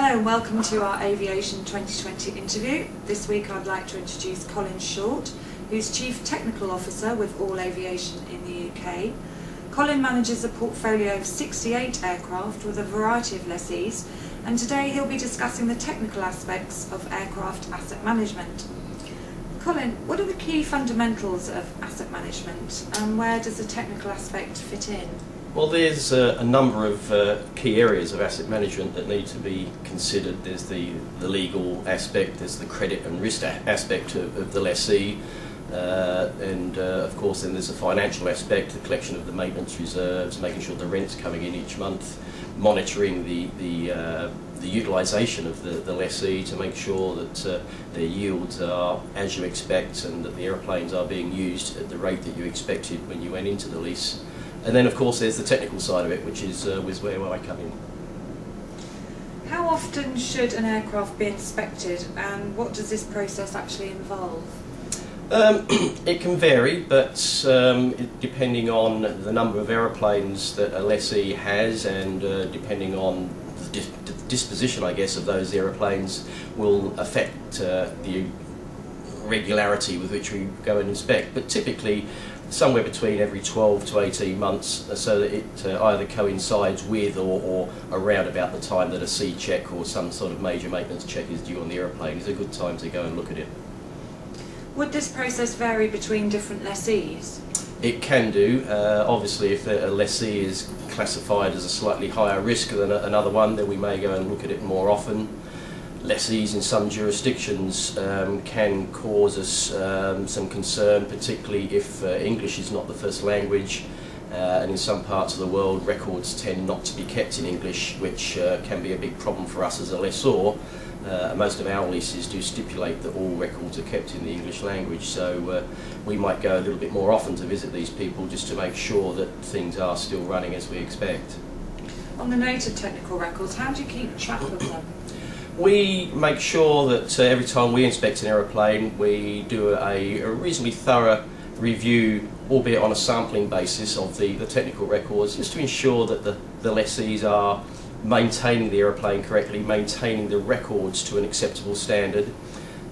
Hello and welcome to our Aviation 2020 interview. This week I'd like to introduce Colin Short, who's Chief Technical Officer with All Aviation in the UK. Colin manages a portfolio of 68 aircraft with a variety of lessees, and today he'll be discussing the technical aspects of aircraft asset management. Colin, what are the key fundamentals of asset management and where does the technical aspect fit in? Well, there's a number of key areas of asset management that need to be considered. There's the legal aspect, there's the credit and risk aspect of the lessee, and of course then there's the financial aspect, the collection of the maintenance reserves, making sure the rent's coming in each month, monitoring the utilisation of the lessee to make sure that their yields are as you expect and that the aeroplanes are being used at the rate that you expected when you went into the lease. And then of course there's the technical side of it, which is where I come in. How often should an aircraft be inspected and what does this process actually involve? It can vary, but depending on the number of aeroplanes that a lessee has and depending on the disposition, I guess, of those aeroplanes will affect the regularity with which we go and inspect. But typically somewhere between every 12 to 18 months, so that it either coincides with or around about the time that a C check or some sort of major maintenance check is due on the aeroplane is a good time to go and look at it. Would this process vary between different lessees? It can do. Obviously if a lessee is classified as a slightly higher risk than another one, then we may go and look at it more often. Lessees in some jurisdictions can cause us some concern, particularly if English is not the first language, and in some parts of the world records tend not to be kept in English, which can be a big problem for us as a lessor. Most of our leases do stipulate that all records are kept in the English language, so we might go a little bit more often to visit these people just to make sure that things are still running as we expect. On the note of technical records, how do you keep track of them? We make sure that every time we inspect an aeroplane we do a reasonably thorough review, albeit on a sampling basis, of the technical records, just to ensure that the lessees are maintaining the aeroplane correctly, maintaining the records to an acceptable standard,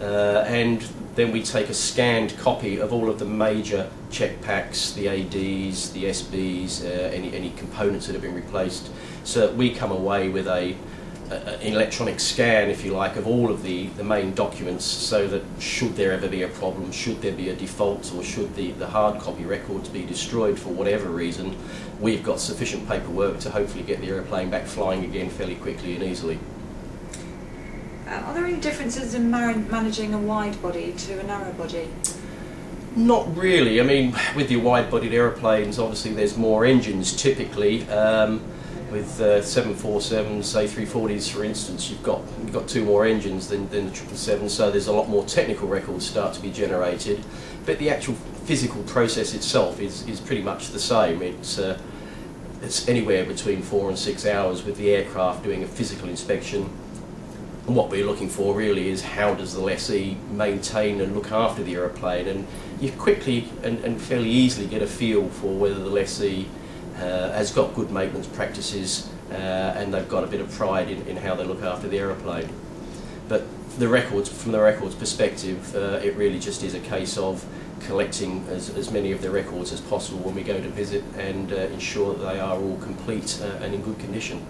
and then we take a scanned copy of all of the major check packs, the ADs, the SBs, any components that have been replaced, so that we come away with an electronic scan, if you like, of all of the main documents, so that should there ever be a problem, should there be a default, or should the hard copy records be destroyed for whatever reason, we've got sufficient paperwork to hopefully get the aeroplane back flying again fairly quickly and easily. Are there any differences in managing a wide body to a narrow body? Not really. I mean, with your wide-bodied aeroplanes, obviously there's more engines typically. With 747s, say 340s for instance, you've got two more engines than the 777, so there's a lot more technical records start to be generated. But the actual physical process itself is pretty much the same. It's anywhere between 4 and 6 hours with the aircraft doing a physical inspection. And what we're looking for really is how does the lessee maintain and look after the aeroplane, and you quickly and fairly easily get a feel for whether the lessee has got good maintenance practices and they've got a bit of pride in how they look after the aeroplane. But from the records perspective, it really just is a case of collecting as many of the records as possible when we go to visit and ensure that they are all complete and in good condition.